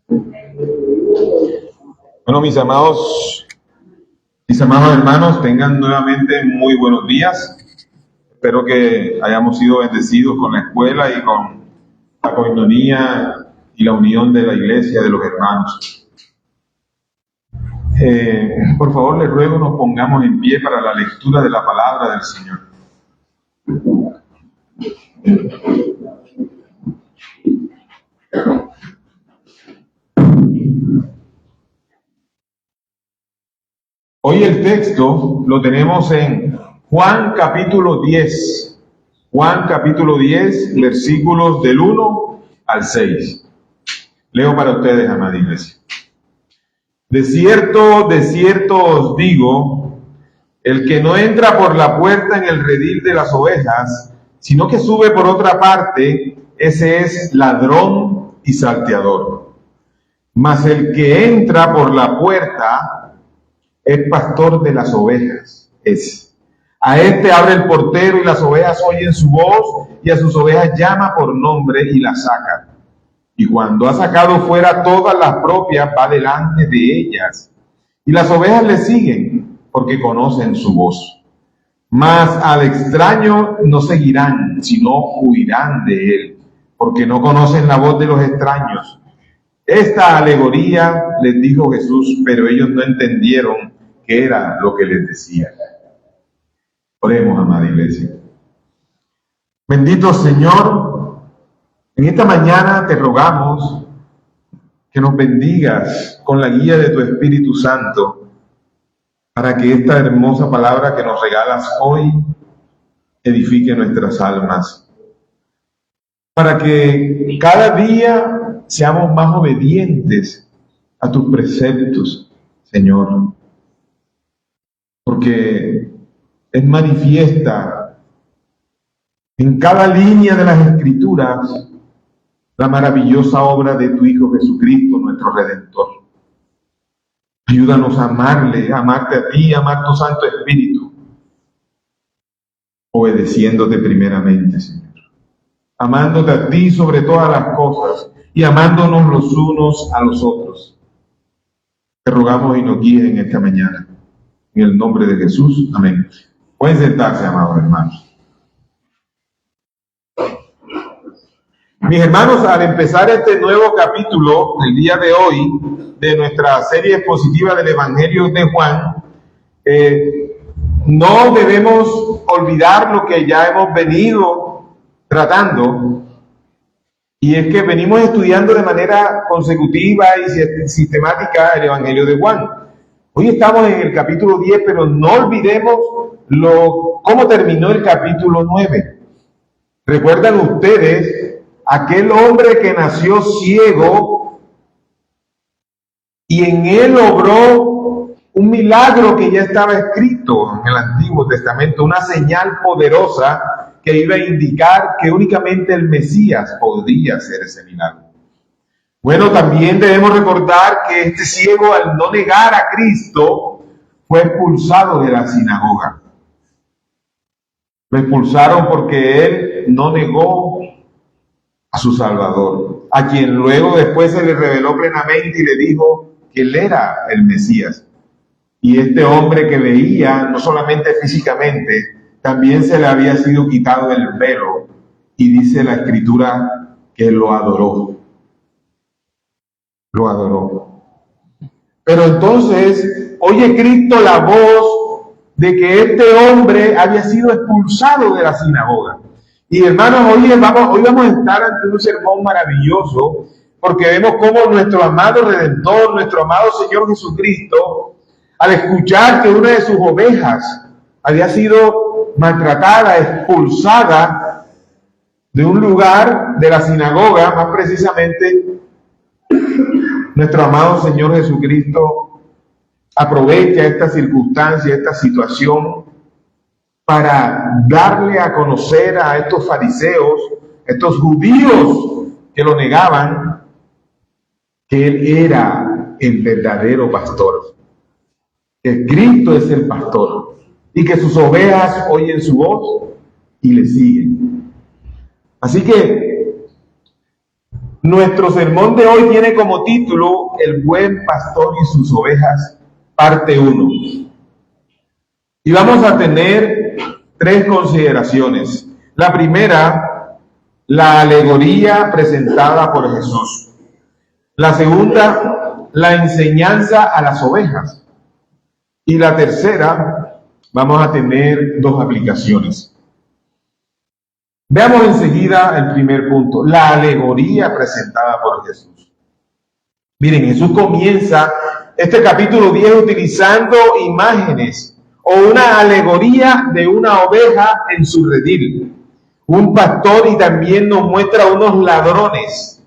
Bueno, mis amados hermanos, tengan nuevamente muy buenos días. Espero que hayamos sido bendecidos con la escuela y con la coinonía y la unión de la iglesia, de los hermanos. Por favor, les ruego nos pongamos en pie para la lectura de la palabra del Señor. Hoy el texto lo tenemos en Juan capítulo 10. Juan capítulo 10, versículos del 1 al 6. Leo para ustedes, amada iglesia. De cierto os digo, el que no entra por la puerta en el redil de las ovejas, sino que sube por otra parte, ese es ladrón y salteador. Mas el que entra por la puerta es pastor de las ovejas. A este abre el portero y las ovejas oyen su voz y a sus ovejas llama por nombre y las saca. Y cuando ha sacado fuera todas las propias, va delante de ellas. Y las ovejas le siguen porque conocen su voz. Mas al extraño no seguirán, sino huirán de él, porque no conocen la voz de los extraños. Esta alegoría les dijo Jesús, pero ellos no entendieron qué era lo que les decía. Oremos, amada iglesia. Bendito Señor, en esta mañana te rogamos que nos bendigas con la guía de tu Espíritu Santo para que esta hermosa palabra que nos regalas hoy edifique nuestras almas. Para que cada día seamos más obedientes a tus preceptos, Señor. Porque es manifiesta en cada línea de las Escrituras la maravillosa obra de tu Hijo Jesucristo, nuestro Redentor. Ayúdanos a amarle, a amarte a ti, a amar tu Santo Espíritu, obedeciéndote primeramente, Señor. Amándote a ti sobre todas las cosas y amándonos los unos a los otros. Te rogamos y nos guíes en esta mañana. En el nombre de Jesús, amén. Pueden sentarse, amados hermanos. Mis hermanos, al empezar este nuevo capítulo, el día de hoy, de nuestra serie expositiva del Evangelio de Juan, no debemos olvidar lo que ya hemos venido tratando, y es que venimos estudiando de manera consecutiva y sistemática el Evangelio de Juan. Hoy estamos en el capítulo 10, pero no olvidemos cómo terminó el capítulo 9. ¿Recuerdan ustedes aquel hombre que nació ciego y en él obró un milagro que ya estaba escrito en el Antiguo Testamento, una señal poderosa que iba a indicar que únicamente el Mesías podía hacer ese milagro? Bueno, también debemos recordar que este ciego, al no negar a Cristo, fue expulsado de la sinagoga. Lo expulsaron porque él no negó a su Salvador, a quien luego después se le reveló plenamente y le dijo que él era el Mesías. Y este hombre que veía, no solamente físicamente, también se le había sido quitado el velo, y dice la Escritura que lo adoró. Lo adoró. Pero entonces oye Cristo la voz de que este hombre había sido expulsado de la sinagoga. Y hermanos, hoy vamos a estar ante un sermón maravilloso, porque vemos cómo nuestro amado Redentor, nuestro amado Señor Jesucristo, al escuchar que una de sus ovejas había sido maltratada, expulsada de un lugar de la sinagoga, más precisamente, nuestro amado Señor Jesucristo aprovecha esta circunstancia, esta situación, para darle a conocer a estos fariseos, estos judíos que lo negaban, que él era el verdadero pastor, que Cristo es el pastor y que sus ovejas oyen su voz y le siguen. Así que Nuestro sermón de hoy tiene como título El buen pastor y sus ovejas, parte 1. Y vamos a tener 3 consideraciones. La primera, la alegoría presentada por Jesús. La segunda, la enseñanza a las ovejas. Y la tercera, vamos a tener 2 aplicaciones. Veamos enseguida el primer punto, la alegoría presentada por Jesús. Miren, Jesús comienza este capítulo 10 utilizando imágenes o una alegoría de una oveja en su redil, un pastor, y también nos muestra unos ladrones.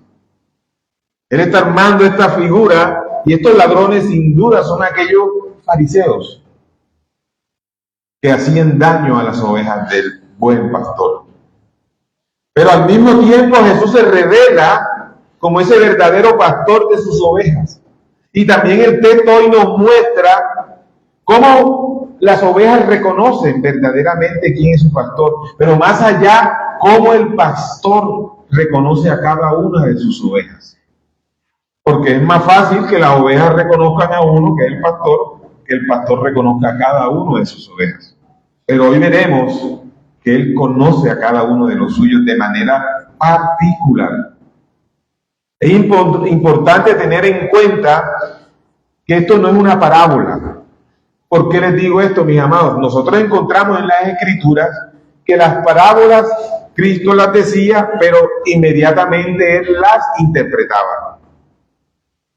Él está armando esta figura, y estos ladrones sin duda son aquellos fariseos que hacían daño a las ovejas del buen pastor. Pero al mismo tiempo Jesús se revela como ese verdadero pastor de sus ovejas. Y también el texto hoy nos muestra cómo las ovejas reconocen verdaderamente quién es su pastor. Pero más allá, cómo el pastor reconoce a cada una de sus ovejas. Porque es más fácil que las ovejas reconozcan a uno, que es el pastor, que el pastor reconozca a cada uno de sus ovejas. Pero hoy veremos que Él conoce a cada uno de los suyos de manera particular. Es importante tener en cuenta que esto no es una parábola. ¿Por qué les digo esto, mis amados? Nosotros encontramos en las Escrituras que las parábolas Cristo las decía, pero inmediatamente Él las interpretaba.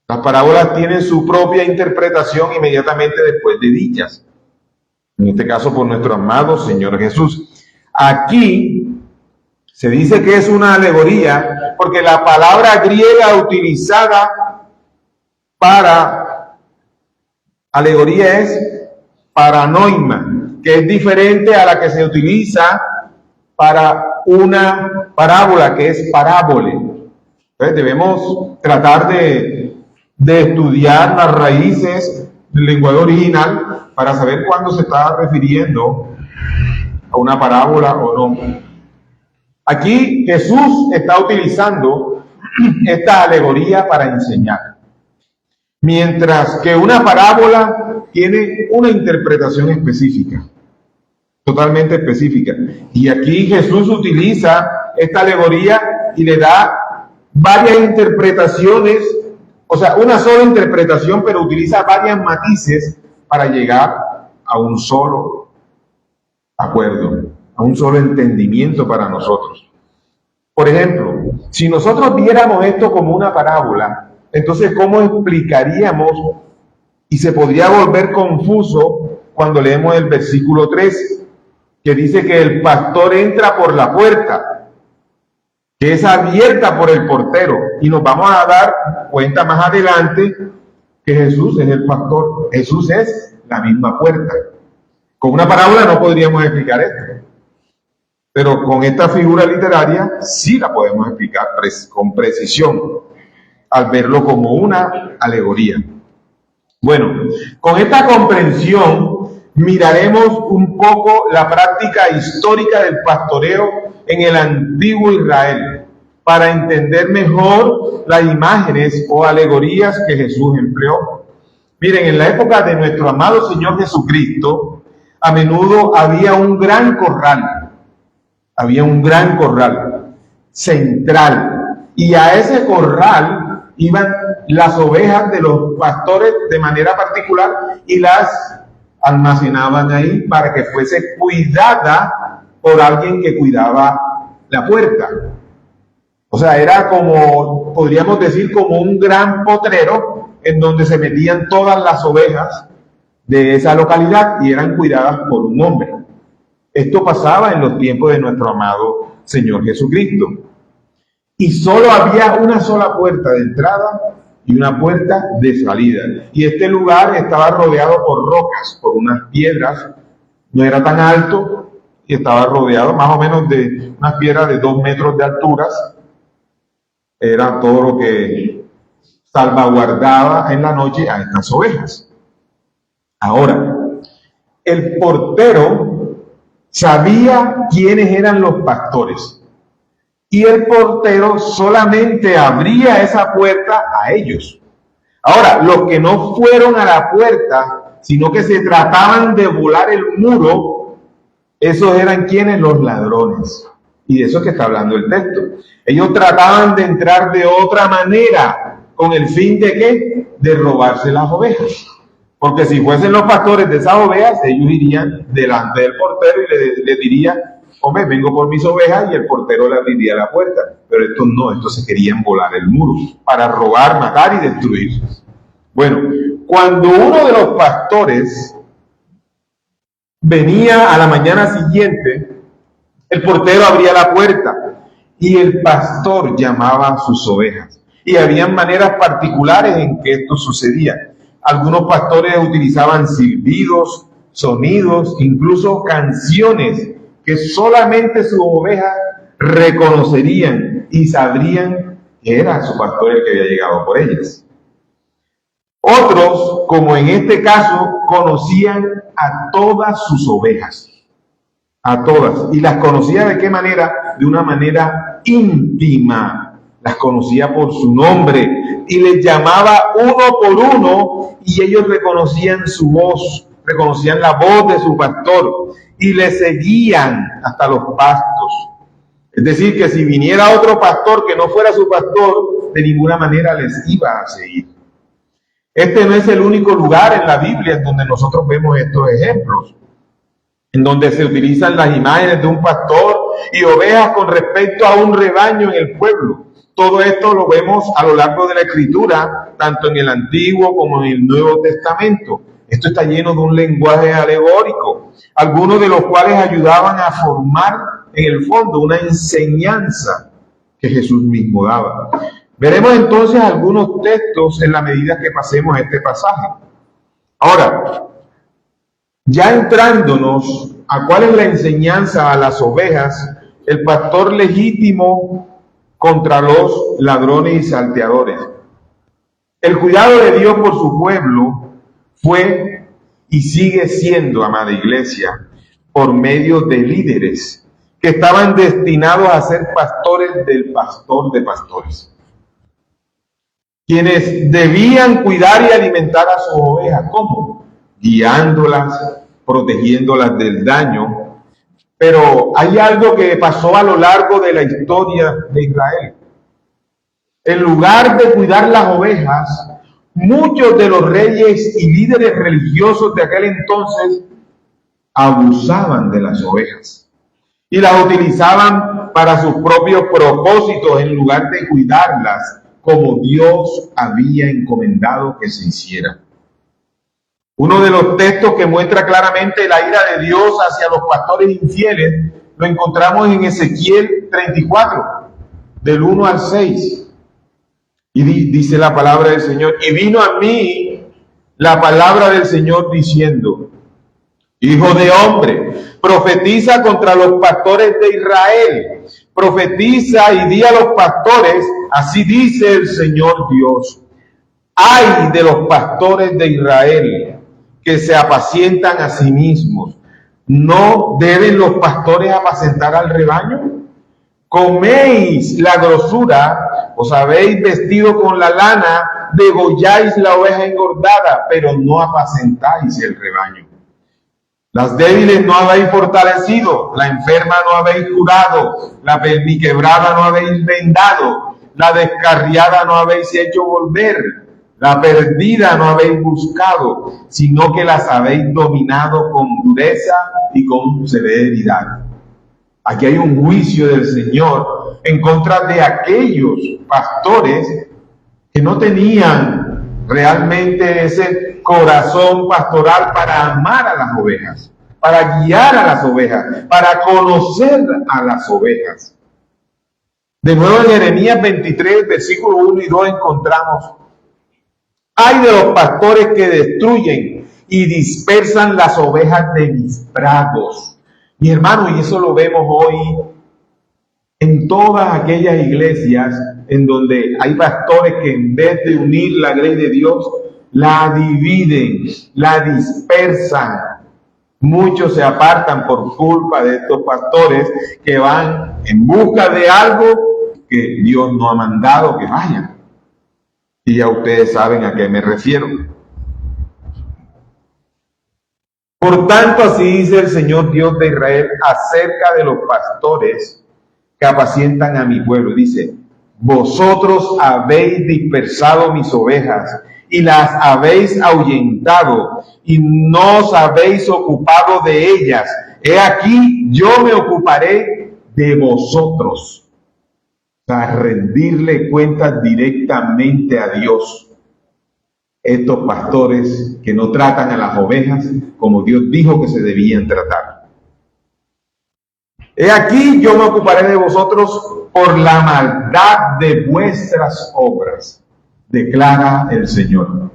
Las parábolas tienen su propia interpretación inmediatamente después de dichas. En este caso por nuestro amado Señor Jesús. Aquí se dice que es una alegoría porque la palabra griega utilizada para alegoría es paranoima, que es diferente a la que se utiliza para una parábola, que es parábole. Entonces debemos tratar de estudiar las raíces del lenguaje original para saber cuándo se está refiriendo a una parábola o no. Aquí Jesús está utilizando esta alegoría para enseñar, mientras que una parábola tiene una interpretación específica, totalmente específica. Y aquí Jesús utiliza esta alegoría y le da varias interpretaciones, o sea, una sola interpretación, pero utiliza varias matices para llegar a un solo acuerdo, a un solo entendimiento para nosotros. Por ejemplo, si nosotros viéramos esto como una parábola, entonces ¿cómo explicaríamos? Y se podría volver confuso cuando leemos el versículo 3, que dice que el pastor entra por la puerta, que es abierta por el portero, y nos vamos a dar cuenta más adelante que Jesús es el pastor, Jesús es la misma puerta. Con una parábola no podríamos explicar esto, pero con esta figura literaria sí la podemos explicar con precisión, al verlo como una alegoría. Bueno, con esta comprensión miraremos un poco la práctica histórica del pastoreo en el antiguo Israel, para entender mejor las imágenes o alegorías que Jesús empleó. Miren, en la época de nuestro amado Señor Jesucristo, a menudo había un gran corral central, y a ese corral iban las ovejas de los pastores de manera particular y las almacenaban ahí para que fuese cuidada por alguien que cuidaba la puerta. O sea, era como, podríamos decir, como un gran potrero en donde se metían todas las ovejas de esa localidad y eran cuidadas por un hombre. Esto pasaba en los tiempos de nuestro amado Señor Jesucristo. Y solo había una sola puerta de entrada y una puerta de salida. Y este lugar estaba rodeado por rocas, por unas piedras. No era tan alto y estaba rodeado más o menos de unas piedras de 2 metros de alturas. Era todo lo que salvaguardaba en la noche a estas ovejas. Ahora, el portero sabía quiénes eran los pastores y el portero solamente abría esa puerta a ellos. Ahora, los que no fueron a la puerta, sino que se trataban de volar el muro, esos eran quienes, los ladrones. Y de eso es que está hablando el texto. Ellos trataban de entrar de otra manera, con el fin de ¿qué? De robarse las ovejas. Porque si fuesen los pastores de esas ovejas, ellos irían delante del portero y le diría: hombre, vengo por mis ovejas, y el portero le abriría la puerta. Pero estos no, estos se querían volar el muro para robar, matar y destruir. Bueno, cuando uno de los pastores venía a la mañana siguiente, el portero abría la puerta y el pastor llamaba a sus ovejas. Y había maneras particulares en que esto sucedía. Algunos pastores utilizaban silbidos, sonidos, incluso canciones que solamente sus ovejas reconocerían y sabrían que era su pastor el que había llegado por ellas. Otros, como en este caso, conocían a todas sus ovejas, a todas. ¿Y las conocía de qué manera? De una manera íntima. Las conocía por su nombre y les llamaba uno por uno, y ellos reconocían su voz, reconocían la voz de su pastor y le seguían hasta los pastos. Es decir, que si viniera otro pastor que no fuera su pastor, de ninguna manera les iba a seguir. Este no es el único lugar en la Biblia en donde nosotros vemos estos ejemplos, en donde se utilizan las imágenes de un pastor y ovejas con respecto a un rebaño en el pueblo. Todo esto lo vemos a lo largo de la Escritura, tanto en el Antiguo como en el Nuevo Testamento. Esto está lleno de un lenguaje alegórico, algunos de los cuales ayudaban a formar en el fondo una enseñanza que Jesús mismo daba. Veremos entonces algunos textos en la medida que pasemos este pasaje. Ahora, ya entrándonos a cuál es la enseñanza a las ovejas, el pastor legítimo contra los ladrones y salteadores. El cuidado de Dios por su pueblo fue y sigue siendo, amada iglesia, por medio de líderes que estaban destinados a ser pastores del pastor de pastores, quienes debían cuidar y alimentar a sus ovejas. ¿Cómo? Guiándolas, protegiéndolas del daño. Pero hay algo que pasó a lo largo de la historia de Israel. En lugar de cuidar las ovejas, muchos de los reyes y líderes religiosos de aquel entonces abusaban de las ovejas y las utilizaban para sus propios propósitos en lugar de cuidarlas como Dios había encomendado que se hiciera. Uno de los textos que muestra claramente la ira de Dios hacia los pastores infieles lo encontramos en Ezequiel 34, del 1 al 6. Y dice la palabra del Señor: y vino a mí la palabra del Señor diciendo: hijo de hombre, profetiza contra los pastores de Israel. Profetiza y di a los pastores, así dice el Señor Dios: ay de los pastores de Israel, que se apacientan a sí mismos. ¿No deben los pastores apacentar al rebaño? Coméis la grosura, os habéis vestido con la lana, degolláis la oveja engordada, pero no apacentáis el rebaño. Las débiles no habéis fortalecido, la enferma no habéis curado, la perniquebrada no habéis vendado, la descarriada no habéis hecho volver, la perdida no habéis buscado, sino que las habéis dominado con dureza y con severidad. Aquí hay un juicio del Señor en contra de aquellos pastores que no tenían realmente ese corazón pastoral para amar a las ovejas, para guiar a las ovejas, para conocer a las ovejas. De nuevo en Jeremías 23, versículos 1 y 2 encontramos: ay de los pastores que destruyen y dispersan las ovejas de mis prados. Mi hermano, y eso lo vemos hoy en todas aquellas iglesias en donde hay pastores que en vez de unir la grey de Dios, la dividen, la dispersan. Muchos se apartan por culpa de estos pastores que van en busca de algo que Dios no ha mandado que vayan. Y ya ustedes saben a qué me refiero. Por tanto, así dice el Señor Dios de Israel acerca de los pastores que apacientan a mi pueblo. Dice: vosotros habéis dispersado mis ovejas y las habéis ahuyentado y no os habéis ocupado de ellas. He aquí, yo me ocuparé de vosotros. Para rendirle cuentas directamente a Dios. Estos pastores que no tratan a las ovejas como Dios dijo que se debían tratar. He aquí, yo me ocuparé de vosotros por la maldad de vuestras obras, declara el Señor.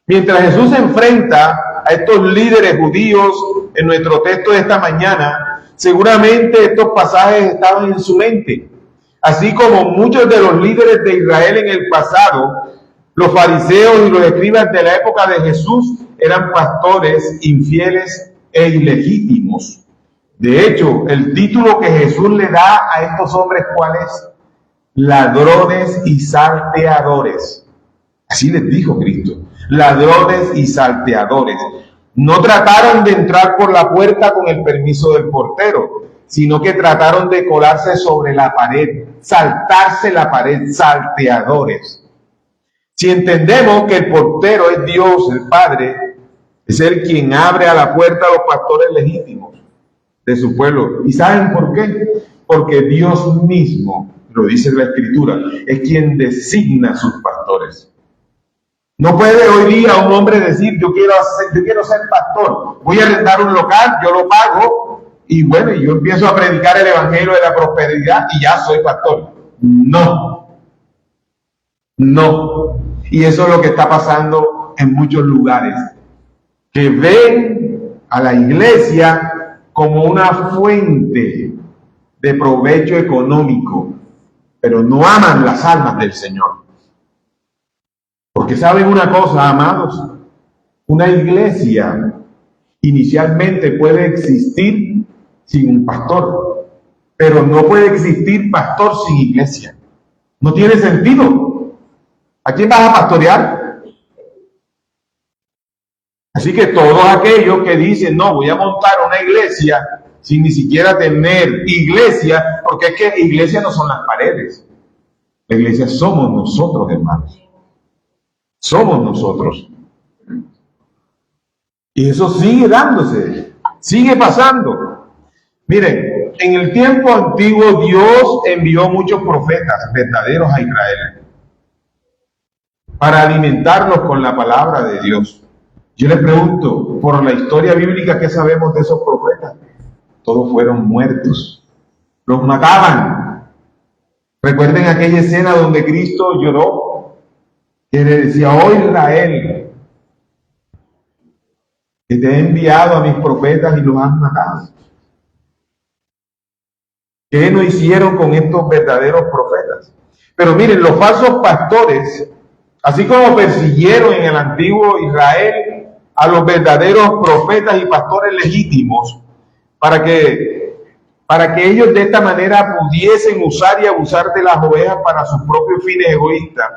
Mientras Jesús se enfrenta a estos líderes judíos en nuestro texto de esta mañana, seguramente estos pasajes estaban en su mente. Así como muchos de los líderes de Israel en el pasado, los fariseos y los escribas de la época de Jesús eran pastores infieles e ilegítimos. De hecho, el título que Jesús le da a estos hombres, ¿cuál es? Ladrones y salteadores. Así les dijo Cristo. Ladrones y salteadores. No trataron de entrar por la puerta con el permiso del portero, sino que trataron de colarse sobre la pared, saltarse la pared, salteadores. Si entendemos que el portero es Dios, el Padre, es Él quien abre a la puerta a los pastores legítimos de su pueblo. ¿Y saben por qué? Porque Dios mismo, lo dice la Escritura, es quien designa sus pastores. No puede hoy día un hombre decir: yo quiero ser pastor, voy a rentar un local, yo lo pago, y bueno, yo empiezo a predicar el evangelio de la prosperidad y ya soy pastor. No. Y eso es lo que está pasando en muchos lugares, que ven a la iglesia como una fuente de provecho económico, pero no aman las almas del Señor. Porque saben una cosa, amados, una iglesia inicialmente puede existir sin un pastor, pero no puede existir pastor sin iglesia. No tiene sentido. ¿A quién vas a pastorear? Así que todos aquellos que dicen: no, voy a montar una iglesia sin ni siquiera tener iglesia, porque es que iglesia no son las paredes. La iglesia somos nosotros, hermanos. Somos nosotros. Y eso sigue dándose, sigue pasando. Miren, en el tiempo antiguo Dios envió muchos profetas verdaderos a Israel para alimentarlos con la palabra de Dios. Yo les pregunto, por la historia bíblica, ¿qué sabemos de esos profetas? Todos fueron muertos. Los mataban. Recuerden aquella escena donde Cristo lloró, que le decía: oh Israel, que te he enviado a mis profetas y los has matado. ¿Qué no hicieron con estos verdaderos profetas? Pero miren, los falsos pastores, así como persiguieron en el antiguo Israel a los verdaderos profetas y pastores legítimos, para que ellos de esta manera pudiesen usar y abusar de las ovejas para sus propios fines egoístas.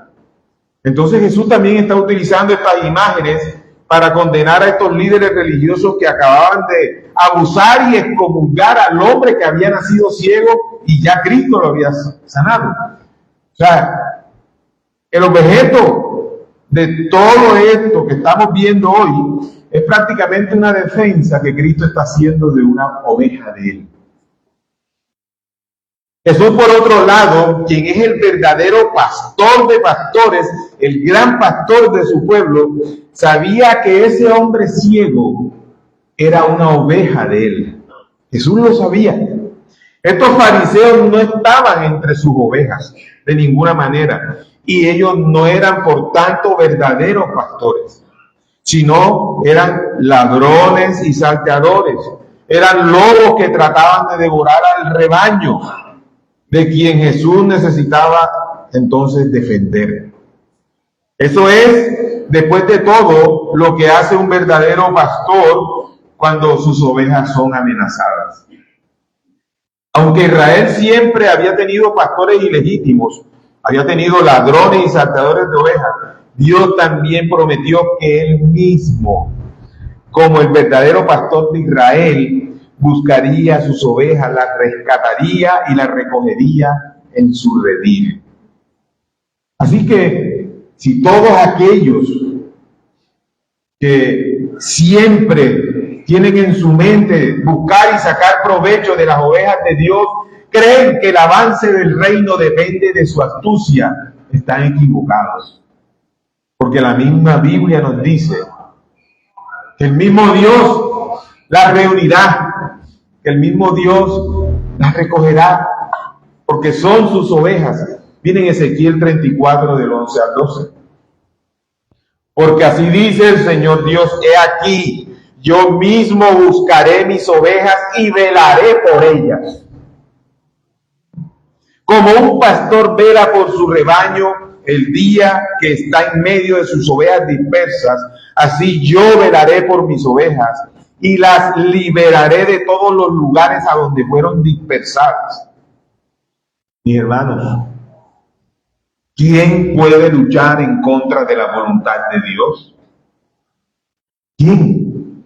Entonces Jesús también está utilizando estas imágenes para condenar a estos líderes religiosos que acababan de abusar y excomulgar al hombre que había nacido ciego y ya Cristo lo había sanado. O sea, el objeto de todo esto que estamos viendo hoy es prácticamente una defensa que Cristo está haciendo de una oveja de Él. Jesús, por otro lado, quien es el verdadero pastor de pastores, el gran pastor de su pueblo, sabía que ese hombre ciego era una oveja de Él. Jesús lo sabía. Estos fariseos no estaban entre sus ovejas de ninguna manera, y ellos no eran, por tanto, verdaderos pastores, sino eran ladrones y salteadores, eran lobos que trataban de devorar al rebaño, de quien Jesús necesitaba entonces defender. Eso es, después de todo, lo que hace un verdadero pastor cuando sus ovejas son amenazadas. Aunque Israel siempre había tenido pastores ilegítimos, había tenido ladrones y salteadores de ovejas, Dios también prometió que Él mismo, como el verdadero pastor de Israel, buscaría a sus ovejas, las rescataría y las recogería en su redil. Así que, si todos aquellos que siempre tienen en su mente buscar y sacar provecho de las ovejas de Dios, creen que el avance del reino depende de su astucia, están equivocados. Porque la misma Biblia nos dice que el mismo Dios las reunirá, que el mismo Dios las recogerá, porque son sus ovejas. Miren Ezequiel 34 del 11 al 12. Porque así dice el Señor Dios: he aquí, yo mismo buscaré mis ovejas y velaré por ellas. Como un pastor vela por su rebaño el día que está en medio de sus ovejas dispersas, así yo velaré por mis ovejas y las liberaré de todos los lugares a donde fueron dispersadas. Mis hermanos, ¿quién puede luchar en contra de la voluntad de Dios? ¿Quién?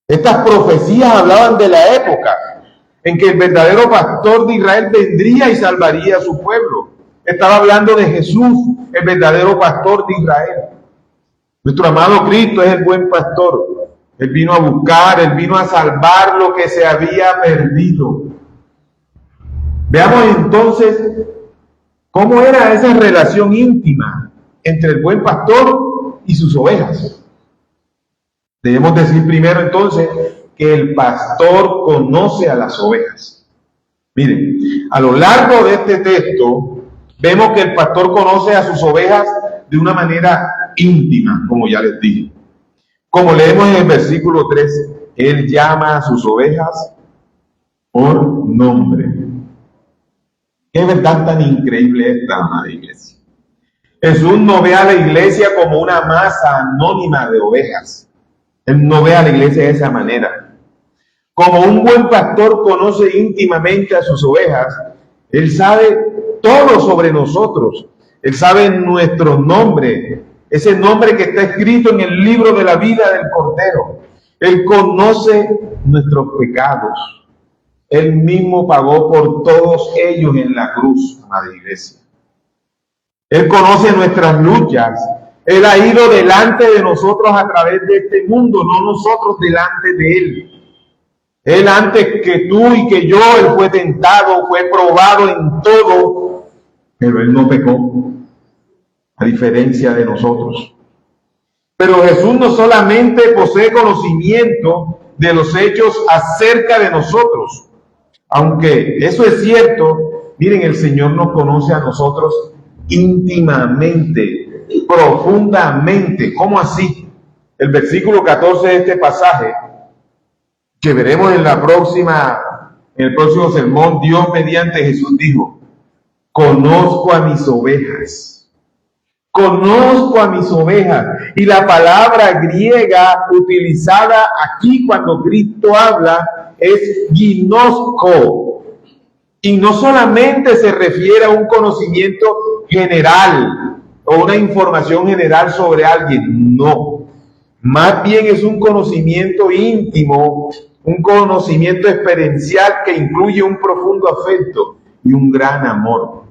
Estas profecías hablaban de la época en que el verdadero pastor de Israel vendría y salvaría a su pueblo. Estaba hablando de Jesús, el verdadero pastor de Israel. Nuestro amado Cristo es el buen pastor. Él vino a buscar, Él vino a salvar lo que se había perdido. Veamos entonces cómo era esa relación íntima entre el buen pastor y sus ovejas. Debemos decir primero entonces que el pastor conoce a las ovejas. Miren, a lo largo de este texto vemos que el pastor conoce a sus ovejas de una manera íntima, como ya les dije. Como leemos en el versículo 3, Él llama a sus ovejas por nombre. Qué verdad tan increíble esta, amada iglesia. Jesús no ve a la iglesia como una masa anónima de ovejas. Él no ve a la iglesia de esa manera. Como un buen pastor conoce íntimamente a sus ovejas, Él sabe todo sobre nosotros. Él sabe nuestro nombre, ese nombre que está escrito en el libro de la vida del Cordero. Él conoce nuestros pecados. Él mismo pagó por todos ellos en la cruz, amada iglesia. Él conoce nuestras luchas. Él ha ido delante de nosotros a través de este mundo, no nosotros delante de Él. Él antes que tú y que yo, Él fue tentado, fue probado en todo, pero Él no pecó, a diferencia de nosotros. Pero Jesús no solamente posee conocimiento de los hechos acerca de nosotros, aunque eso es cierto. Miren, el Señor nos conoce a nosotros íntimamente, profundamente. ¿Cómo así? El versículo 14 de este pasaje, que veremos en el próximo sermón, Dios mediante Jesús dijo: conozco a mis ovejas. Conozco a mis ovejas. Y la palabra griega utilizada aquí cuando Cristo habla es ginosko. Y no solamente se refiere a un conocimiento general o una información general sobre alguien, no. Más bien es un conocimiento íntimo, un conocimiento experiencial que incluye un profundo afecto y un gran amor.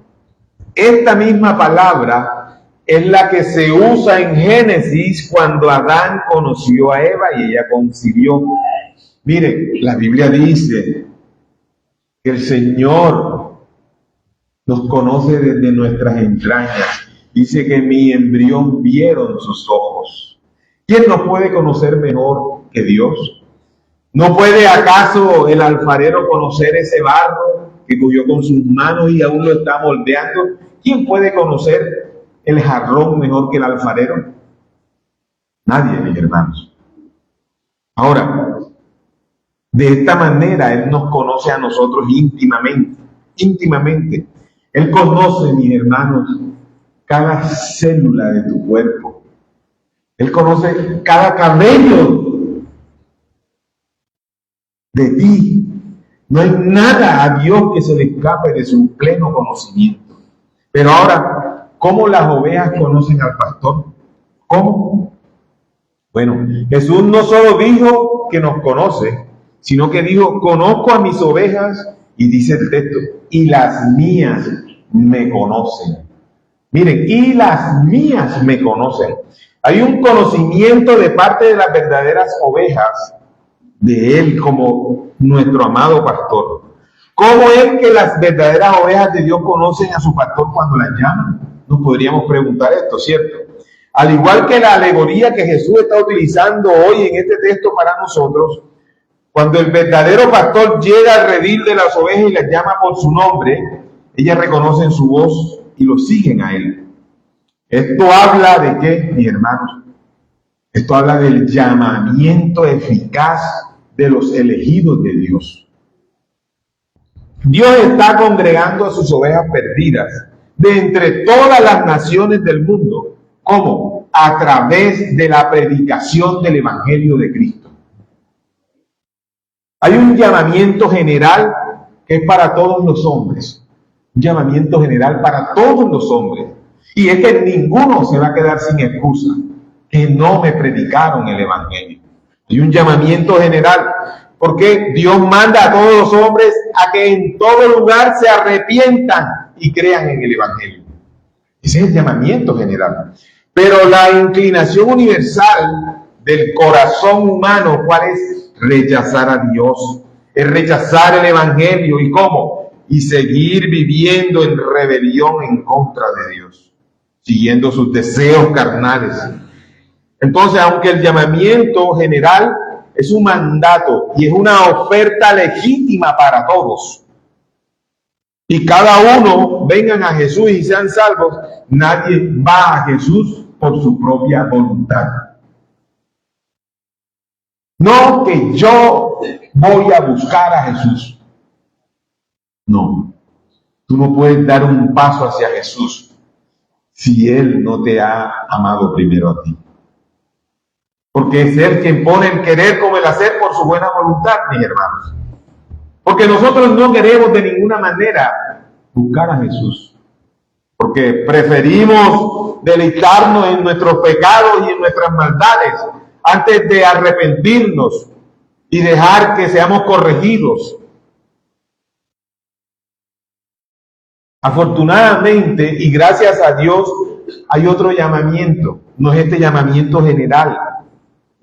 Esta misma palabra es la que se usa en Génesis cuando Adán conoció a Eva y ella concibió. Miren, la Biblia dice que el Señor nos conoce desde nuestras entrañas. Dice que mi embrión vieron sus ojos. ¿Quién nos puede conocer mejor que Dios? ¿No puede acaso el alfarero conocer ese barro que cogió con sus manos y aún lo está moldeando? ¿Quién puede conocer el jarrón mejor que el alfarero? Nadie, mis hermanos. Ahora, de esta manera Él nos conoce a nosotros íntimamente. Él conoce, mis hermanos, cada célula de tu cuerpo. Él conoce cada cabello de ti. No hay nada a Dios que se le escape de su pleno conocimiento. Pero ahora, ¿cómo las ovejas conocen al pastor? ¿Cómo? Bueno, Jesús no solo dijo que nos conoce, sino que dijo, conozco a mis ovejas, y dice el texto, y las mías me conocen. Miren, y las mías me conocen. Hay un conocimiento de parte de las verdaderas ovejas de Él como nuestro amado pastor. ¿Cómo es que las verdaderas ovejas de Dios conocen a su pastor cuando las llaman? Nos podríamos preguntar esto, ¿cierto? Al igual que la alegoría que Jesús está utilizando hoy en este texto para nosotros, cuando el verdadero pastor llega al redil de las ovejas y las llama por su nombre, ellas reconocen su voz y lo siguen a Él. Esto habla de qué, mis hermanos? Esto habla del llamamiento eficaz de los elegidos de Dios. Dios está congregando a sus ovejas perdidas de entre todas las naciones del mundo. ¿Cómo? A través de la predicación del Evangelio de Cristo. Hay un llamamiento general que es para todos los hombres. Un llamamiento general para todos los hombres. Y es que ninguno se va a quedar sin excusa que no me predicaron el Evangelio. Hay un llamamiento general, porque Dios manda a todos los hombres a que en todo lugar se arrepientan y crean en el Evangelio. Ese es el llamamiento general. Pero la inclinación universal del corazón humano, ¿cuál es? Rechazar a Dios, es rechazar el Evangelio. ¿Y cómo? Y seguir viviendo en rebelión en contra de Dios, siguiendo sus deseos carnales. Entonces, aunque el llamamiento general es un mandato y es una oferta legítima para todos, y cada uno vengan a Jesús y sean salvos, nadie va a Jesús por su propia voluntad. No que yo voy a buscar a Jesús. No, tú no puedes dar un paso hacia Jesús si Él no te ha amado primero a ti. Porque es Él quien pone el querer como el hacer por su buena voluntad, mis hermanos. Porque nosotros no queremos de ninguna manera buscar a Jesús. Porque preferimos deleitarnos en nuestros pecados y en nuestras maldades antes de arrepentirnos y dejar que seamos corregidos. Afortunadamente y gracias a Dios hay otro llamamiento, no es este llamamiento general.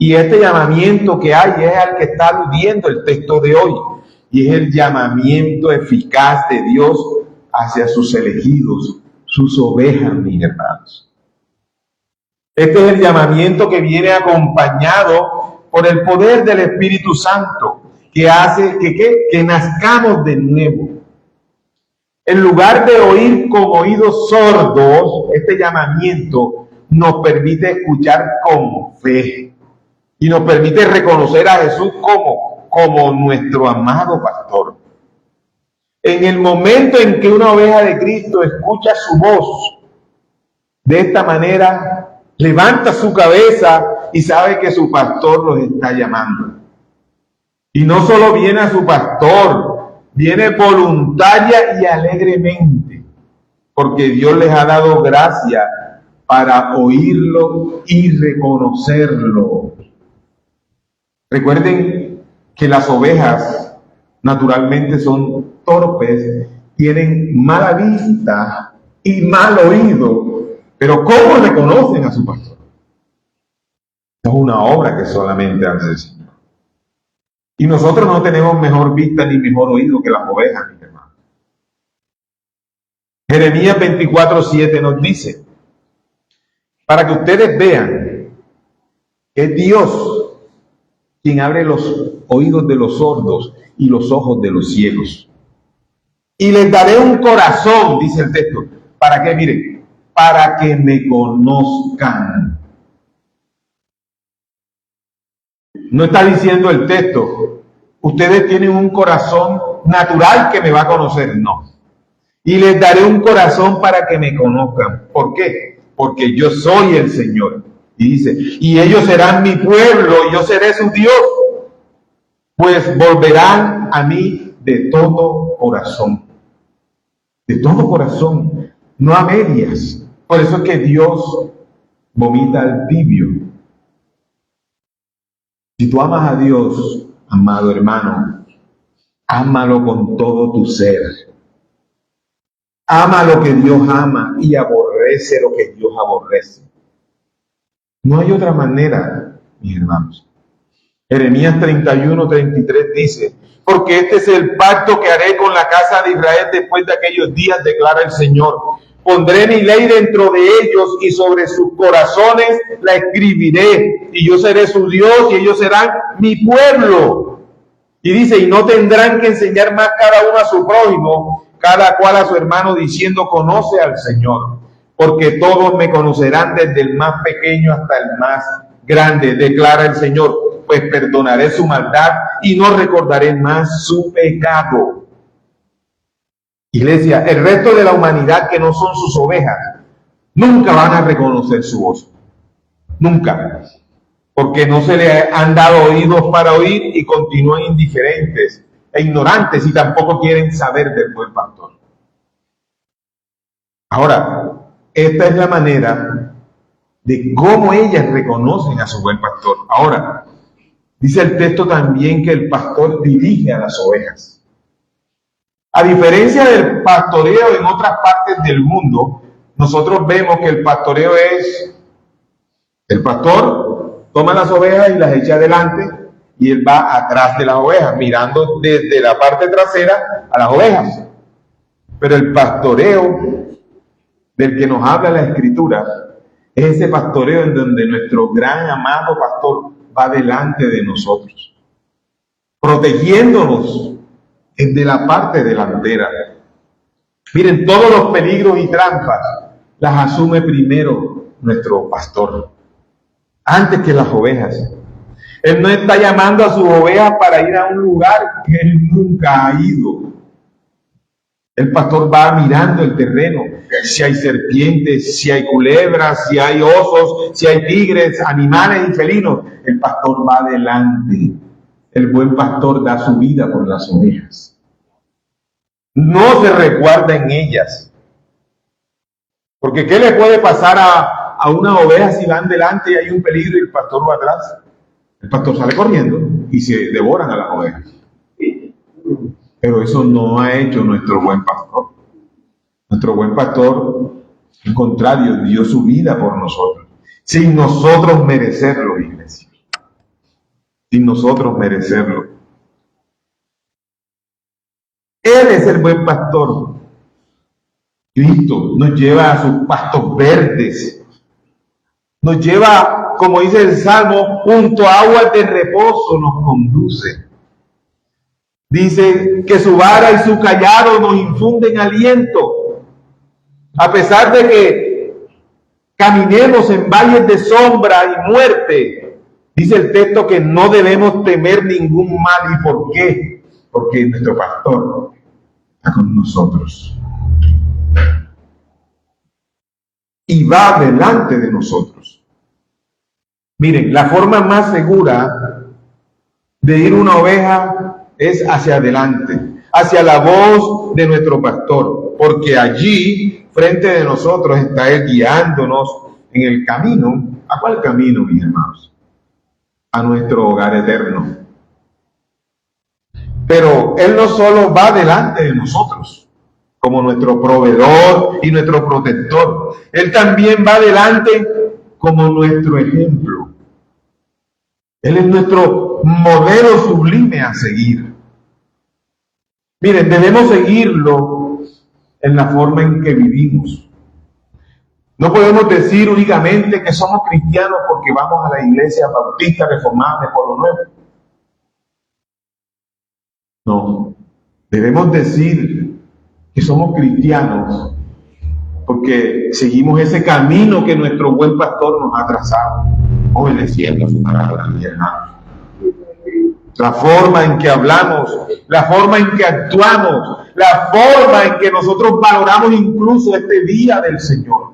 Y este llamamiento que hay es al que está aludiendo el texto de hoy. Y es el llamamiento eficaz de Dios hacia sus elegidos, sus ovejas, mis hermanos. Este es el llamamiento que viene acompañado por el poder del Espíritu Santo, que hace que nazcamos de nuevo. En lugar de oír con oídos sordos, este llamamiento nos permite escuchar con fe. Y nos permite reconocer a Jesús como nuestro amado pastor. En el momento en que una oveja de Cristo escucha su voz, de esta manera levanta su cabeza y sabe que su pastor los está llamando. Y no solo viene a su pastor, viene voluntaria y alegremente, porque Dios les ha dado gracia para oírlo y reconocerlo. Recuerden que las ovejas naturalmente son torpes, tienen mala vista y mal oído, pero ¿cómo reconocen a su pastor? Es una obra que solamente hace el Señor. Y nosotros no tenemos mejor vista ni mejor oído que las ovejas, mis hermanos. Jeremías 24:7 nos dice, para que ustedes vean que Dios quien abre los oídos de los sordos y los ojos de los ciegos. Y les daré un corazón, dice el texto. ¿Para qué? Miren, para que me conozcan. No está diciendo el texto, ustedes tienen un corazón natural que me va a conocer. No. Y les daré un corazón para que me conozcan. ¿Por qué? Porque yo soy el Señor. Y dice, y ellos serán mi pueblo, y yo seré su Dios. pues volverán a mí de todo corazón. De todo corazón, no a medias. Por eso es que Dios vomita al tibio. Si tú amas a Dios, amado hermano, ámalo con todo tu ser. Ama lo que Dios ama y aborrece lo que Dios aborrece. No hay otra manera, mis hermanos. Jeremías 31:33 dice: porque este es el pacto que haré con la casa de Israel después de aquellos días, declara el Señor. Pondré mi ley dentro de ellos y sobre sus corazones la escribiré. Y yo seré su Dios y ellos serán mi pueblo. Y dice, y no tendrán que enseñar más cada uno a su prójimo, cada cual a su hermano, diciendo, conoce al Señor. Porque todos me conocerán desde el más pequeño hasta el más grande, declara el Señor. Pues perdonaré su maldad y no recordaré más su pecado. Iglesia, el resto de la humanidad que no son sus ovejas, nunca van a reconocer su voz. Nunca. Porque no se le han dado oídos para oír y continúan indiferentes e ignorantes y tampoco quieren saber del buen pastor. Ahora, esta es la manera de cómo ellas reconocen a su buen pastor. Ahora, dice el texto también que el pastor dirige a las ovejas. A diferencia del pastoreo en otras partes del mundo, nosotros vemos que el pastoreo es, el pastor toma las ovejas y las echa adelante y él va atrás de las ovejas, mirando desde la parte trasera a las ovejas. Pero el pastoreo del que nos habla la Escritura es ese pastoreo en donde nuestro gran amado pastor va delante de nosotros, protegiéndonos desde la parte delantera. Miren, todos los peligros y trampas las asume primero nuestro pastor, antes que las ovejas. Él no está llamando a sus ovejas para ir a un lugar que él nunca ha ido. El pastor va mirando el terreno, si hay serpientes, si hay culebras, si hay osos, si hay tigres, animales y felinos. El pastor va adelante. El buen pastor da su vida por las ovejas. No se resguarda en ellas. Porque ¿qué le puede pasar a una oveja si van delante y hay un peligro y el pastor va atrás? El pastor sale corriendo y se devoran a las ovejas. Pero eso no ha hecho nuestro buen pastor. Nuestro buen pastor, al contrario, dio su vida por nosotros, sin nosotros merecerlo, iglesia. Sin nosotros merecerlo. Él es el buen pastor. Cristo nos lleva a sus pastos verdes. Nos lleva, como dice el Salmo, junto a aguas de reposo nos conduce. Dice que su vara y su cayado nos infunden aliento. A pesar de que caminemos en valles de sombra y muerte, dice el texto que no debemos temer ningún mal. ¿Y por qué? Porque nuestro pastor está con nosotros. Y va delante de nosotros. Miren, la forma más segura de ir una oveja es hacia adelante, hacia la voz de nuestro pastor, porque allí, frente de nosotros, está Él guiándonos en el camino. ¿A cuál camino, mis hermanos? A nuestro hogar eterno. Pero Él no solo va delante de nosotros, como nuestro proveedor y nuestro protector, Él también va delante como nuestro ejemplo. Él es nuestro modelo sublime a seguir. Miren, debemos seguirlo en la forma en que vivimos. No podemos decir únicamente que somos cristianos porque vamos a la iglesia bautista reformada de Pueblo Nuevo. No, debemos decir que somos cristianos porque seguimos ese camino que nuestro buen pastor nos ha trazado, obedeciendo su palabra, mi hermano. La forma en que hablamos, la forma en que actuamos, la forma en que nosotros valoramos incluso este día del Señor.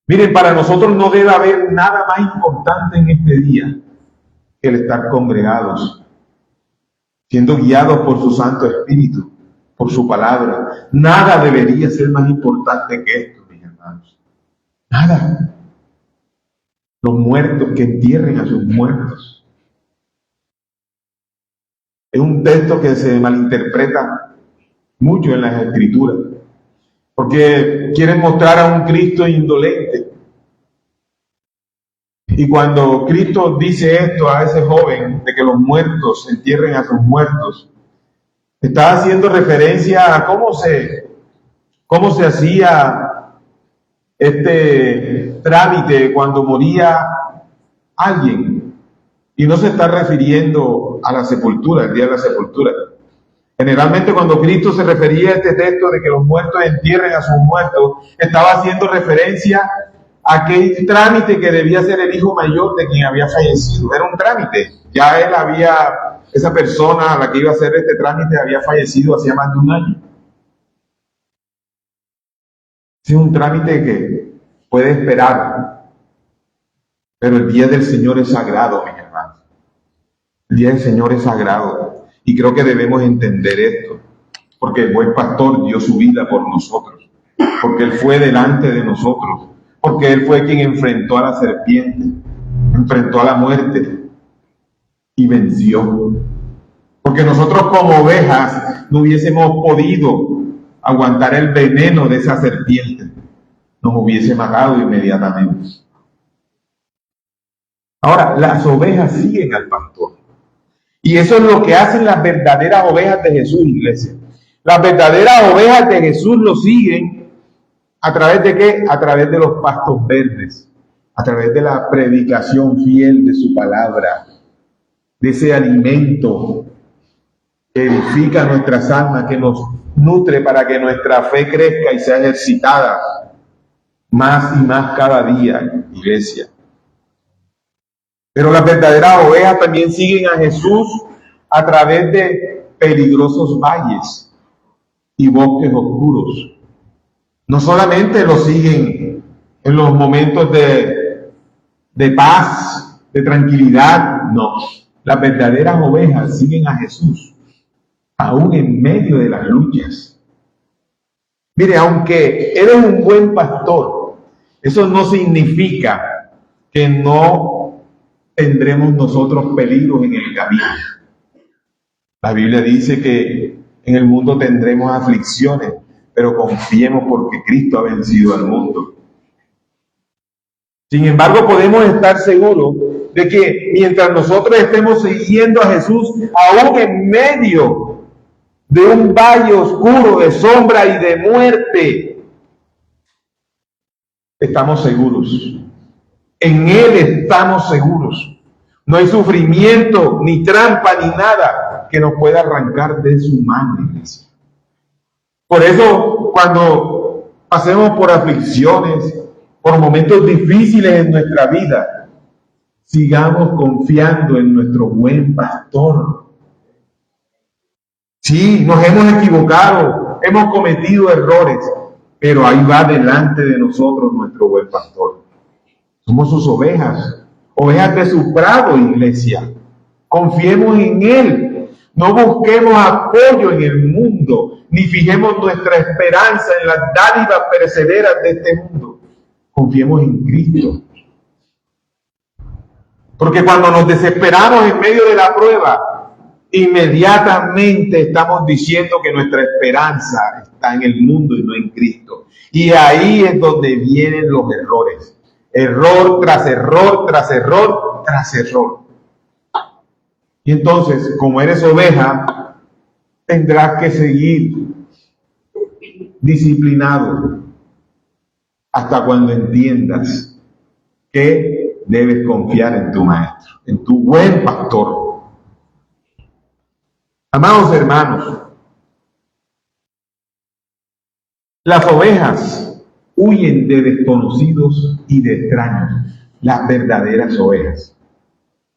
Miren, para nosotros no debe haber nada más importante en este día que el estar congregados siendo guiados por su Santo Espíritu, por su palabra. Nada debería ser más importante que esto, mis hermanos. Nada. Los muertos, que entierren a sus muertos. Es un texto que se malinterpreta mucho en las Escrituras, porque quieren mostrar a un Cristo indolente. Y cuando Cristo dice esto a ese joven, de que los muertos entierren a sus muertos, está haciendo referencia a cómo se hacía este trámite cuando moría alguien. Y no se está refiriendo a la sepultura, el día de la sepultura. Generalmente cuando Cristo se refería a este texto de que los muertos entierren a sus muertos, estaba haciendo referencia a aquel trámite que debía ser el hijo mayor de quien había fallecido. Era un trámite. Ya esa persona a la que iba a hacer este trámite había fallecido hacía más de un año. Es un trámite que puede esperar, pero el día del Señor es sagrado, mis hermanos. El día del Señor es sagrado. Y creo que debemos entender esto, porque el buen pastor dio su vida por nosotros, porque Él fue delante de nosotros, porque Él fue quien enfrentó a la serpiente, enfrentó a la muerte y venció. Porque nosotros como ovejas no hubiésemos podido aguantar el veneno de esa serpiente, nos hubiese matado inmediatamente. Ahora, las ovejas siguen al pastor. Y eso es lo que hacen las verdaderas ovejas de Jesús, iglesia. Las verdaderas ovejas de Jesús lo siguen ¿a través de qué? A través de los pastos verdes, a través de la predicación fiel de su palabra, de ese alimento que edifica nuestras almas, que nos nutre para que nuestra fe crezca y sea ejercitada más y más cada día, iglesia. Pero las verdaderas ovejas también siguen a Jesús a través de peligrosos valles y bosques oscuros. No solamente lo siguen en los momentos de paz, de tranquilidad, no. Las verdaderas ovejas siguen a Jesús aún en medio de las luchas. Mire, aunque eres un buen pastor, eso no significa que no tendremos nosotros peligros en el camino. La Biblia dice que en el mundo tendremos aflicciones, pero confiemos porque Cristo ha vencido al mundo. Sin embargo, podemos estar seguros de que mientras nosotros estemos siguiendo a Jesús, aún en medio de un valle oscuro de sombra y de muerte, estamos seguros. En Él estamos seguros. No hay sufrimiento, ni trampa, ni nada que nos pueda arrancar de su mano, iglesia. Por eso, cuando pasemos por aflicciones, por momentos difíciles en nuestra vida, sigamos confiando en nuestro buen pastor. Sí, nos hemos equivocado, hemos cometido errores, pero ahí va delante de nosotros nuestro buen pastor. Somos sus ovejas, ovejas de su prado, iglesia. Confiemos en Él. No busquemos apoyo en el mundo, ni fijemos nuestra esperanza en las dádivas perecederas de este mundo. Confiemos en Cristo. Porque cuando nos desesperamos en medio de la prueba, inmediatamente estamos diciendo que nuestra esperanza está en el mundo y no en Cristo. Y ahí es donde vienen los errores. Error tras error, tras error, tras error. Y entonces, como eres oveja, tendrás que seguir disciplinado hasta cuando entiendas que debes confiar en tu maestro, en tu buen pastor. Amados hermanos, las ovejas huyen de desconocidos y de extraños. Las verdaderas ovejas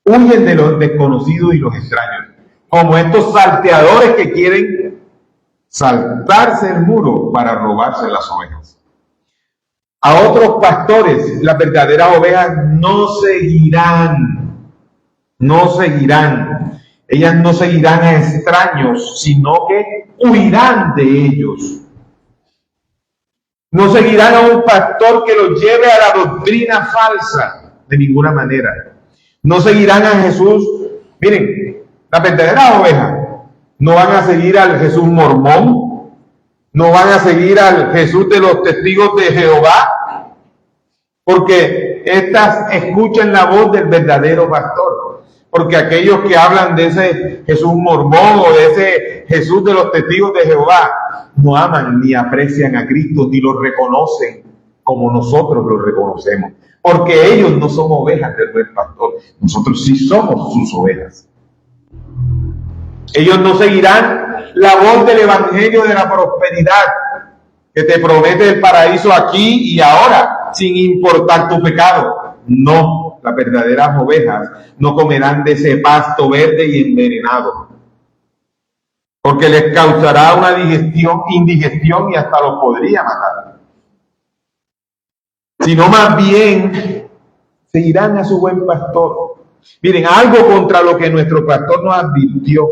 huyen de los desconocidos y los extraños, como estos salteadores que quieren saltarse el muro para robarse las ovejas. A otros pastores, las verdaderas ovejas no seguirán. Ellas no seguirán a extraños, sino que huirán de ellos. No seguirán a un pastor que los lleve a la doctrina falsa, de ninguna manera. No seguirán a Jesús. Miren, las verdaderas ovejas no van a seguir al Jesús mormón, no van a seguir al Jesús de los testigos de Jehová, porque estas escuchan la voz del verdadero pastor. Porque aquellos que hablan de ese Jesús mormón o de ese Jesús de los testigos de Jehová no aman ni aprecian a Cristo ni lo reconocen como nosotros lo reconocemos. Porque ellos no son ovejas del buen pastor. Nosotros sí somos sus ovejas. Ellos no seguirán la voz del evangelio de la prosperidad que te promete el paraíso aquí y ahora, sin importar tu pecado. No. Las verdaderas ovejas no comerán de ese pasto verde y envenenado, porque les causará una indigestión y hasta los podría matar. Sino más bien seguirán a su buen pastor. Miren, algo contra lo que nuestro pastor nos advirtió.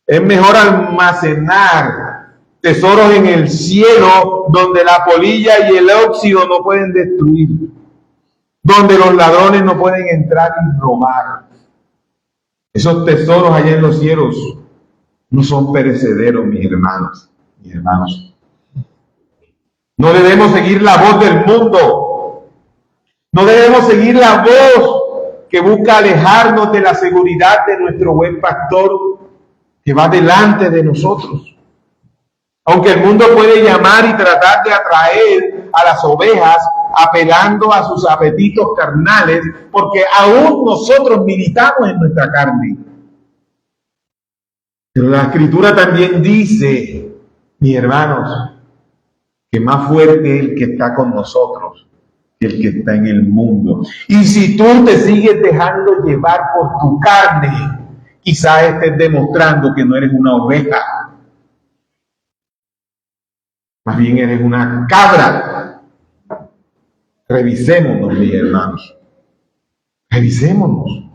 Es mejor almacenar tesoros en el cielo donde la polilla y el óxido no pueden destruir, donde los ladrones no pueden entrar y robar. Esos tesoros allá en los cielos no son perecederos, mis hermanos. No debemos seguir la voz del mundo. No debemos seguir la voz que busca alejarnos de la seguridad de nuestro buen pastor que va delante de nosotros. Aunque el mundo puede llamar y tratar de atraer a las ovejas apelando a sus apetitos carnales, porque aún nosotros militamos en nuestra carne. Pero la Escritura también dice, mis hermanos, que más fuerte es el que está con nosotros que el que está en el mundo. Y si tú te sigues dejando llevar por tu carne, quizás estés demostrando que no eres una oveja. Más bien eres una cabra. Revisémonos, mis hermanos. Revisémonos.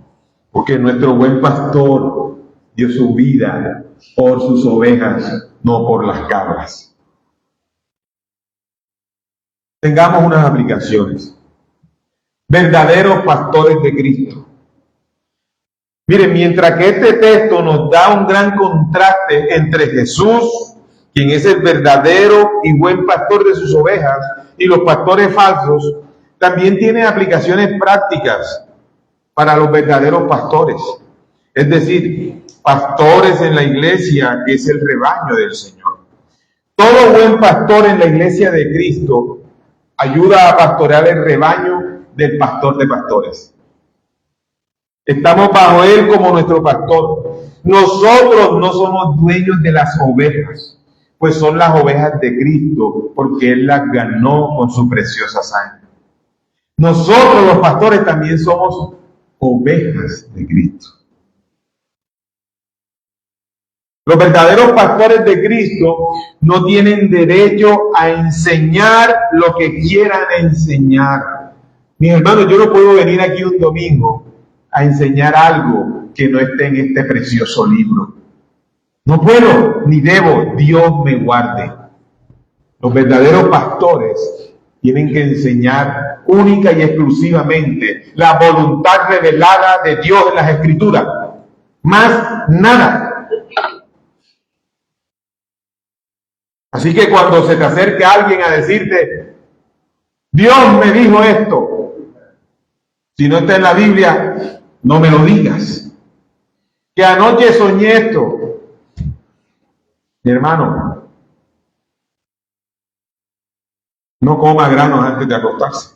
Porque nuestro buen pastor dio su vida por sus ovejas, no por las cabras. Tengamos unas aplicaciones. Verdaderos pastores de Cristo. Miren, mientras que este texto nos da un gran contraste entre Jesús, quien es el verdadero y buen pastor de sus ovejas, y los pastores falsos, también tiene aplicaciones prácticas para los verdaderos pastores. Es decir, pastores en la iglesia, que es el rebaño del Señor. Todo buen pastor en la iglesia de Cristo ayuda a pastorear el rebaño del pastor de pastores. Estamos bajo él como nuestro pastor. Nosotros no somos dueños de las ovejas, pues son las ovejas de Cristo, porque él las ganó con su preciosa sangre. Nosotros los pastores también somos ovejas de Cristo. Los verdaderos pastores de Cristo no tienen derecho a enseñar lo que quieran enseñar. Mis hermanos, yo no puedo venir aquí un domingo a enseñar algo que no esté en este precioso libro. No puedo, ni debo, Dios me guarde. Los verdaderos pastores tienen que enseñar única y exclusivamente la voluntad revelada de Dios en las Escrituras. Más nada. Así que cuando se te acerque alguien a decirte, Dios me dijo esto, si no está en la Biblia, no me lo digas. Que anoche soñé esto. Mi hermano, no coma granos antes de acostarse.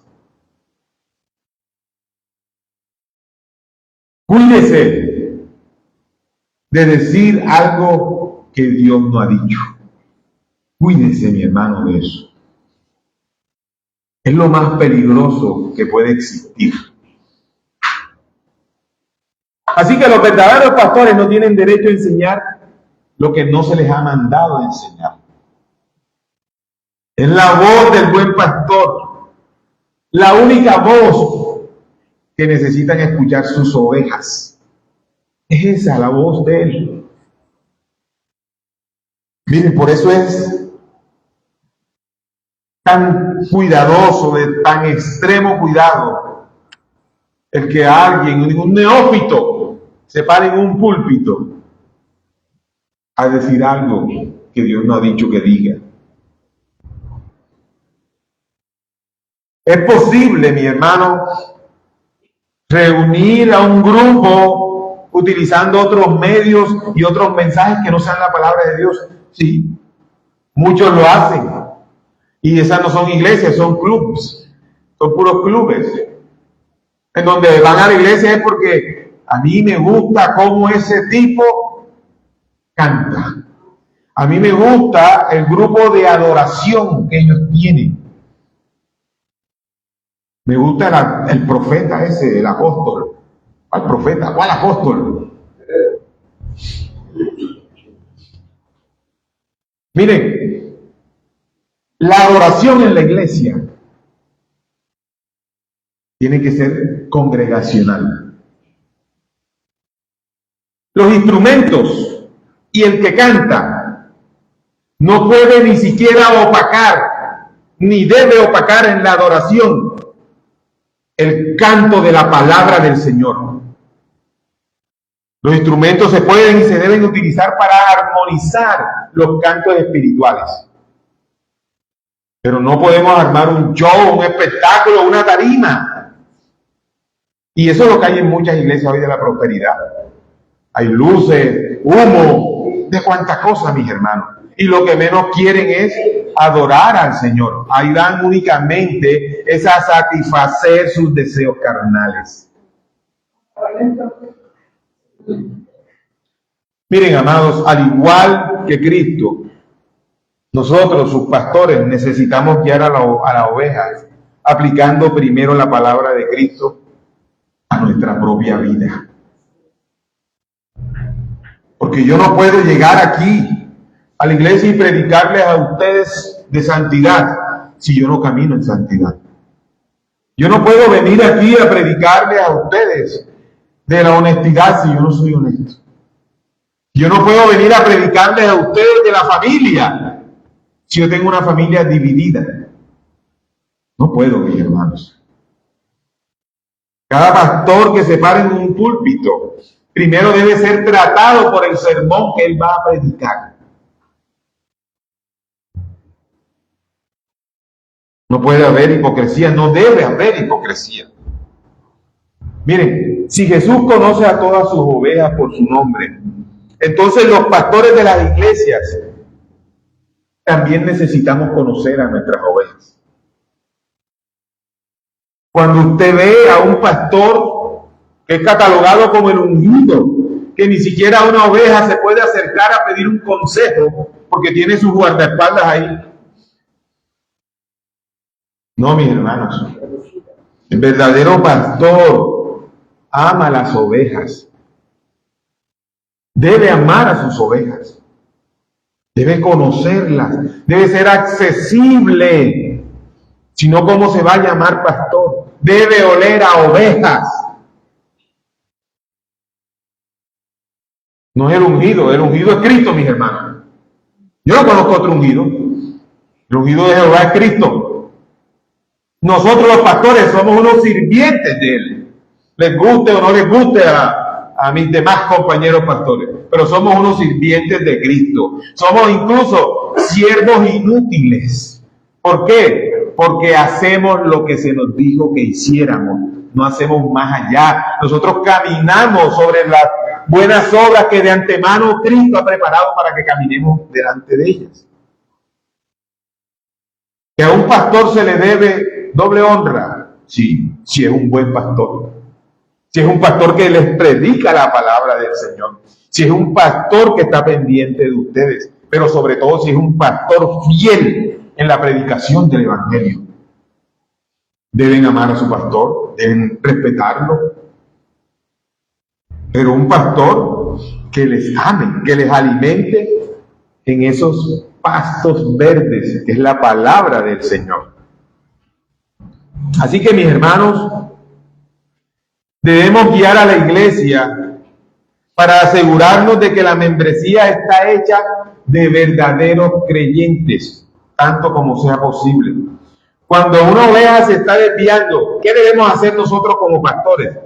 Cuídese de decir algo que Dios no ha dicho. Cuídese, mi hermano, de eso. Es lo más peligroso que puede existir. Así que los verdaderos pastores no tienen derecho a enseñar lo que no se les ha mandado a enseñar. Es la voz del buen pastor, la única voz que necesitan escuchar sus ovejas. Es esa la voz de Él. Miren, por eso es tan cuidadoso, de tan extremo cuidado, el que alguien, un neófito, se pare en un púlpito a decir algo que Dios no ha dicho que diga. Es posible, mi hermano, reunir a un grupo utilizando otros medios y otros mensajes que no sean la palabra de Dios. Sí, muchos lo hacen. Y esas no son iglesias, son clubs, son puros clubes. En donde van a la iglesia es porque a mí me gusta cómo ese tipo canta. A mí me gusta el grupo de adoración que ellos tienen. Me gusta el profeta ese, el apóstol. ¿Cuál profeta? ¿Cuál apóstol? Miren, la adoración en la iglesia tiene que ser congregacional. Los instrumentos y el que canta no puede ni siquiera opacar, ni debe opacar en la adoración el canto de la palabra del Señor. Los instrumentos se pueden y se deben utilizar para armonizar los cantos espirituales. Pero no podemos armar un show, un espectáculo, una tarima. Y eso es lo que hay en muchas iglesias hoy de la prosperidad. Hay luces, humo, de cuántas cosas, mis hermanos. Y lo que menos quieren es adorar al Señor. Ahí dan únicamente es a satisfacer sus deseos carnales. Miren, amados, al igual que Cristo, nosotros, sus pastores, necesitamos guiar a la oveja, aplicando primero la palabra de Cristo a nuestra propia vida. Porque yo no puedo llegar aquí a la iglesia y predicarles a ustedes de santidad si yo no camino en santidad. Yo no puedo venir aquí a predicarles a ustedes de la honestidad si yo no soy honesto. Yo no puedo venir a predicarles a ustedes de la familia si yo tengo una familia dividida. No puedo, mis hermanos. Cada pastor que se pare en un púlpito primero debe ser tratado por el sermón que él va a predicar. No puede haber hipocresía, no debe haber hipocresía. Miren, si Jesús conoce a todas sus ovejas por su nombre, entonces los pastores de las iglesias también necesitamos conocer a nuestras ovejas. Cuando usted ve a un pastor que es catalogado como el ungido, que ni siquiera una oveja se puede acercar a pedir un consejo porque tiene sus guardaespaldas ahí. No, mis hermanos, el verdadero pastor ama las ovejas. Debe amar a sus ovejas. Debe conocerlas. Debe ser accesible. Si no, ¿cómo se va a llamar pastor? Debe oler a ovejas. No es el ungido es Cristo, mis hermanos. Yo no conozco otro ungido. El ungido de Jehová es Cristo. Nosotros los pastores somos unos sirvientes de Él. Les guste o no les guste a mis demás compañeros pastores, pero somos unos sirvientes de Cristo. Somos incluso siervos inútiles. ¿Por qué? Porque hacemos lo que se nos dijo que hiciéramos. No hacemos más allá. Nosotros caminamos sobre las buenas obras que de antemano Cristo ha preparado para que caminemos delante de ellas. Que a un pastor se le debe doble honra. Sí, si es un buen pastor. Si es un pastor que les predica la palabra del Señor. Si es un pastor que está pendiente de ustedes. Pero sobre todo si es un pastor fiel en la predicación del Evangelio. Deben amar a su pastor, deben respetarlo. Pero un pastor que les ame, que les alimente en esos pastos verdes, que es la palabra del Señor. Así que, mis hermanos, debemos guiar a la iglesia para asegurarnos de que la membresía está hecha de verdaderos creyentes, tanto como sea posible. Cuando una oveja se está desviando, ¿qué debemos hacer nosotros como pastores?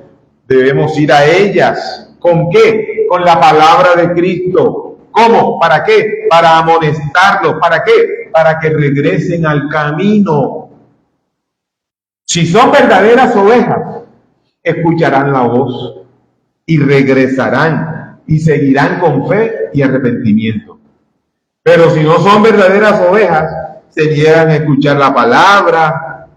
Debemos ir a ellas. ¿Con qué? Con la palabra de Cristo. ¿Cómo? ¿Para qué? Para amonestarlos. ¿Para qué? Para que regresen al camino. Si son verdaderas ovejas, escucharán la voz y regresarán y seguirán con fe y arrepentimiento. Pero si no son verdaderas ovejas, se niegan a escuchar la palabra,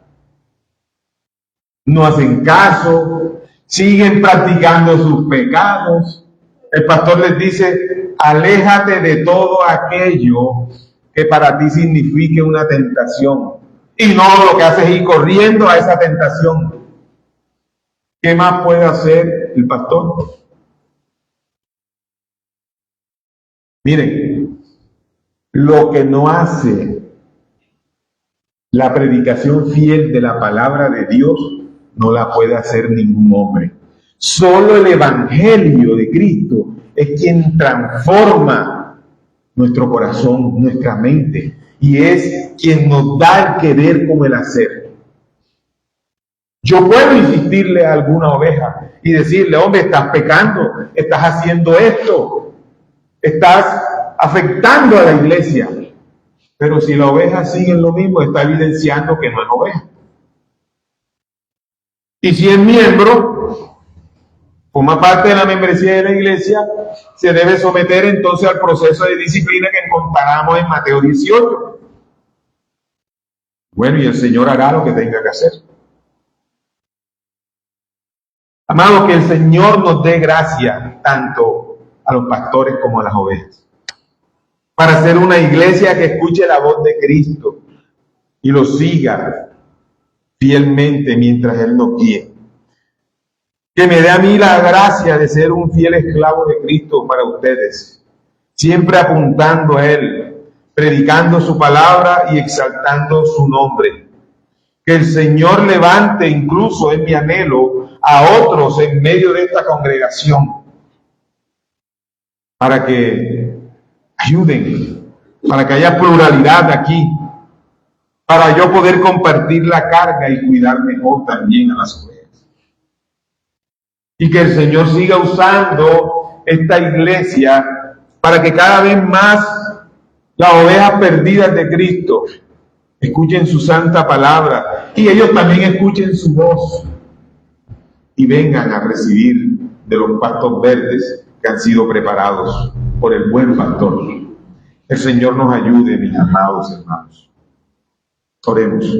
no hacen caso, siguen practicando sus pecados. El pastor les dice: aléjate de todo aquello que para ti signifique una tentación. Y no, lo que hace es ir corriendo a esa tentación. ¿Qué más puede hacer el pastor? Miren, lo que no hace la predicación fiel de la palabra de Dios, no la puede hacer ningún hombre. Solo el Evangelio de Cristo es quien transforma nuestro corazón, nuestra mente, y es quien nos da el querer como el hacer. Yo puedo insistirle a alguna oveja y decirle: hombre, estás pecando, estás haciendo esto, estás afectando a la iglesia. Pero si la oveja sigue en lo mismo, está evidenciando que no es oveja. Y si es miembro, forma parte de la membresía de la iglesia, se debe someter entonces al proceso de disciplina que encontramos en Mateo 18. Bueno, y el Señor hará lo que tenga que hacer. Amados, que el Señor nos dé gracia tanto a los pastores como a las ovejas, para ser una iglesia que escuche la voz de Cristo y lo siga fielmente mientras Él nos guíe. Que me dé a mí la gracia de ser un fiel esclavo de Cristo para ustedes, siempre apuntando a Él, predicando su palabra y exaltando su nombre. Que el Señor levante, incluso en mi anhelo, a otros en medio de esta congregación, para que ayuden, para que haya pluralidad aquí, para yo poder compartir la carga y cuidar mejor también a las ovejas. Y que el Señor siga usando esta iglesia para que cada vez más las ovejas perdidas de Cristo escuchen su santa palabra y ellos también escuchen su voz y vengan a recibir de los pastos verdes que han sido preparados por el buen pastor. El Señor nos ayude, mis amados hermanos. Oremos.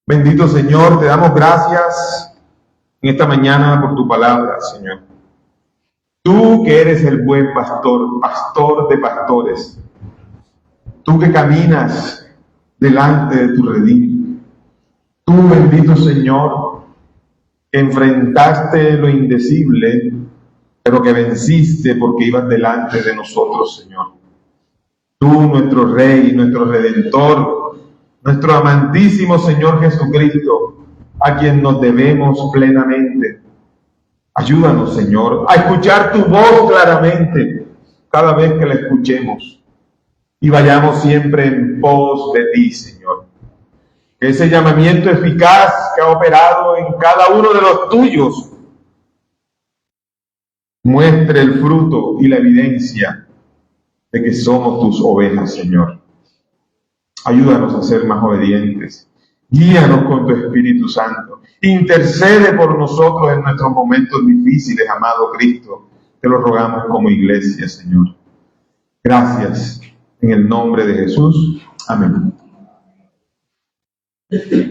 Bendito Señor, te damos gracias en esta mañana por tu palabra, Señor. Tú que eres el buen pastor, pastor de pastores. Tú que caminas delante de tu redil. Tú, bendito Señor, que enfrentaste lo indecible, pero que venciste porque ibas delante de nosotros, Señor. Tú, nuestro Rey, nuestro Redentor, nuestro amantísimo Señor Jesucristo, a quien nos debemos plenamente. Ayúdanos, Señor, a escuchar tu voz claramente cada vez que la escuchemos y vayamos siempre en pos de ti, Señor. Que ese llamamiento eficaz que ha operado en cada uno de los tuyos muestre el fruto y la evidencia de que somos tus ovejas, Señor. Ayúdanos a ser más obedientes. Guíanos con tu Espíritu Santo. Intercede por nosotros en nuestros momentos difíciles, amado Cristo. Te lo rogamos como iglesia, Señor. Gracias. En el nombre de Jesús. Amén.